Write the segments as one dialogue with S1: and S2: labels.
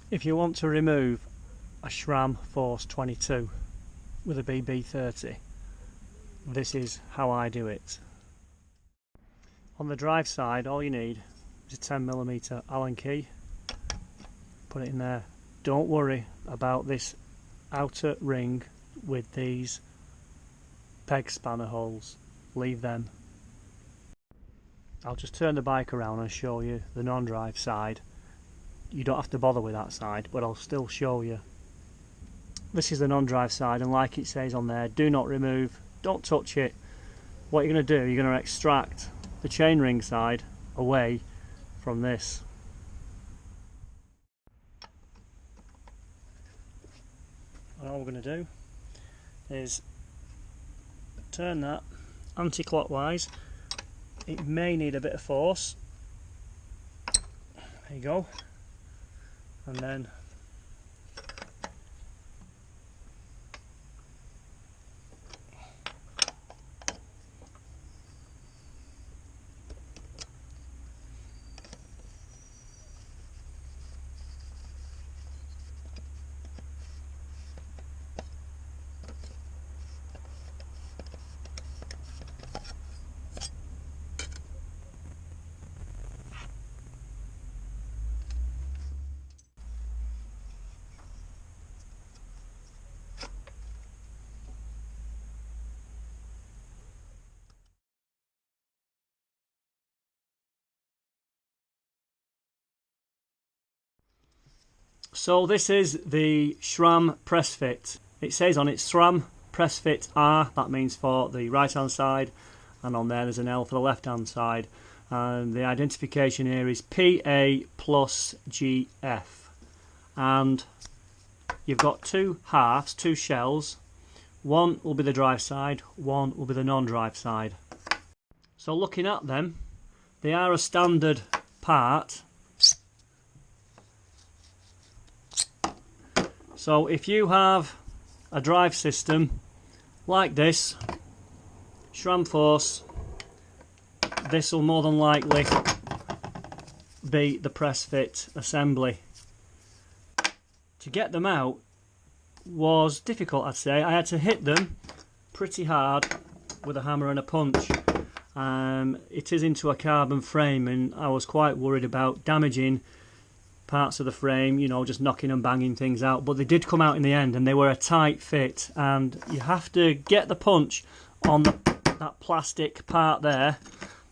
S1: If you want to remove a Sram Force 22 with a BB30, this is how I do it. On the drive side, all you need is a 10mm Allen key. Put it in there. Don't worry about this outer ring with these peg spanner holes. Leave them. I'll just turn the bike around and show you the non-drive side. You don't have to bother with that side, but I'll still show you. This is the non-drive side, and like it says on there, do not remove, don't touch it. What you're going to do, you're going to extract the chainring side away from this. And all we're going to do is turn that anti-clockwise. It may need a bit of force. There you go. And then so this is the Sram press fit. It says on it Sram press fit R, that means for the right hand side, and on there's an L for the left hand side, and the identification here is PA plus GF, and you've got two halves, two shells. One will be the drive side, one will be the non-drive side. So looking at them, they are a standard part. So if you have a drive system like this, Sram Force, this will more than likely be the press fit assembly. To get them out was difficult, I'd say. I had to hit them pretty hard with a hammer and a punch. It is into a carbon frame, and I was quite worried about damaging parts of the frame, you know, just knocking and banging things out, but they did come out in the end, and they were a tight fit, and you have to get the punch on that plastic part there.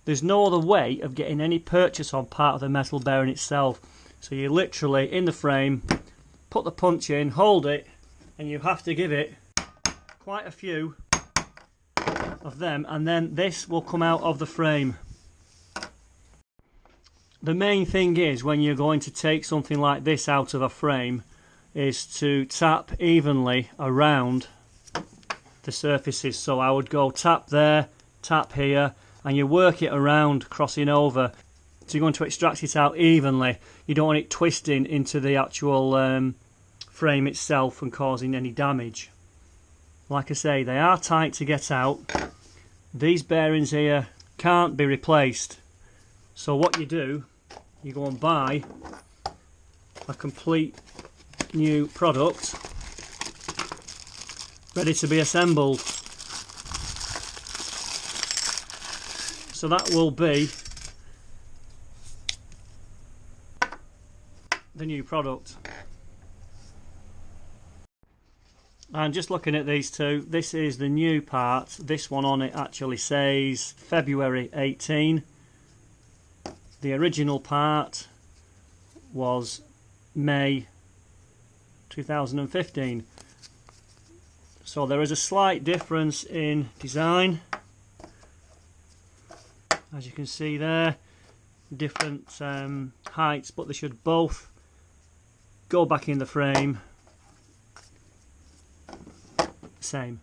S1: There's no other way of getting any purchase on part of the metal bearing itself, so you literally in the frame put the punch in, hold it, and you have to give it quite a few of them, and then this will come out of the frame. The main thing is, when you're going to take something like this out of a frame, is to tap evenly around the surfaces. So I would go tap there, tap here, and you work it around, crossing over. So you're going to extract it out evenly. You don't want it twisting into the actual frame itself and causing any damage. Like I say, they are tight to get out. These bearings here can't be replaced. So what you do, you go and buy a complete new product ready to be assembled. So that will be the new product. I'm just looking at these two. This is the new part. This one on it actually says February 18. The original part was May 2015. So there is a slight difference in design. As you can see there, different heights, but they should both go back in the frame. Same.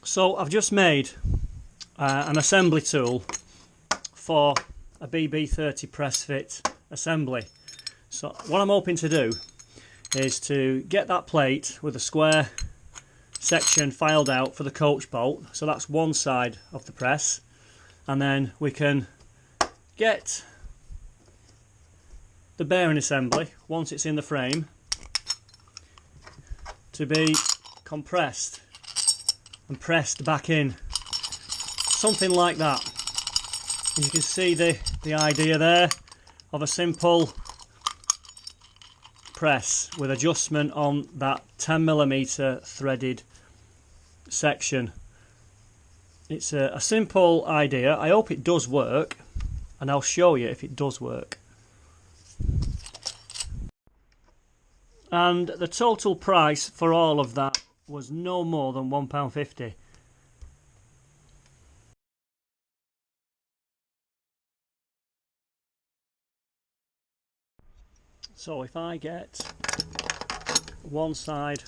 S1: So I've just made an assembly tool for a PF30 press fit assembly. So what I'm hoping to do is to get that plate with a square section filed out for the coach bolt. So that's one side of the press, and then we can get the bearing assembly once it's in the frame to be compressed and pressed back in, something like that. As you can see the idea there of a simple press with adjustment on that 10mm threaded section. It's a simple idea. I hope it does work, and I'll show you if it does work. And the total price for all of that was no more than £1.50. So if I get one side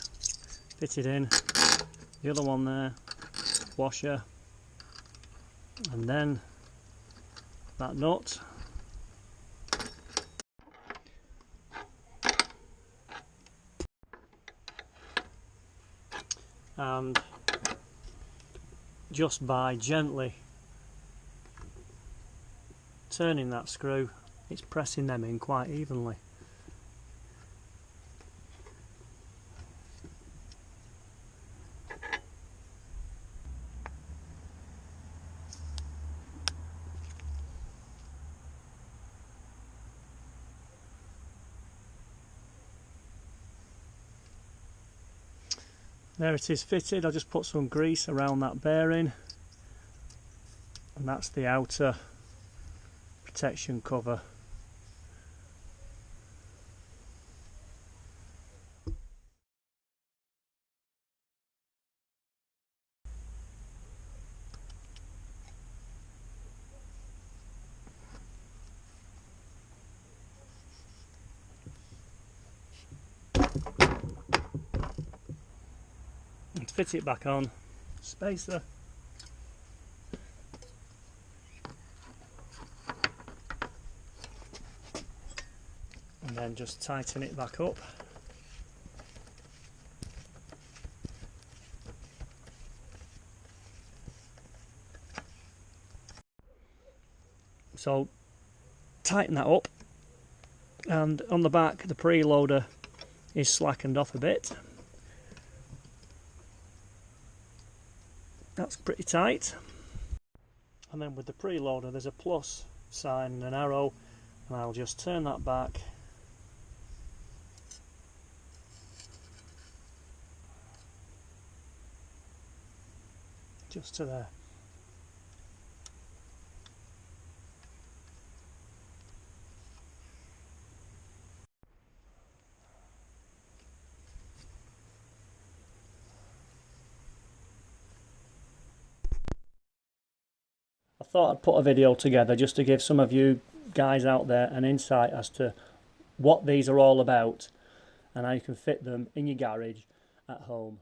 S1: fitted in, the other one there, washer, and then that nut, and just by gently turning that screw, it's pressing them in quite evenly. There it is fitted. I'll just put some grease around that bearing, and that's the outer protection cover. And to fit it back on, spacer, and then just tighten it back up. So tighten that up, and on the back the preloader is slackened off a bit. That's pretty tight. And then with the preloader there's a plus sign and an arrow, and I'll just turn that back just to there. I thought I'd put a video together just to give some of you guys out there an insight as to what these are all about and how you can fit them in your garage at home.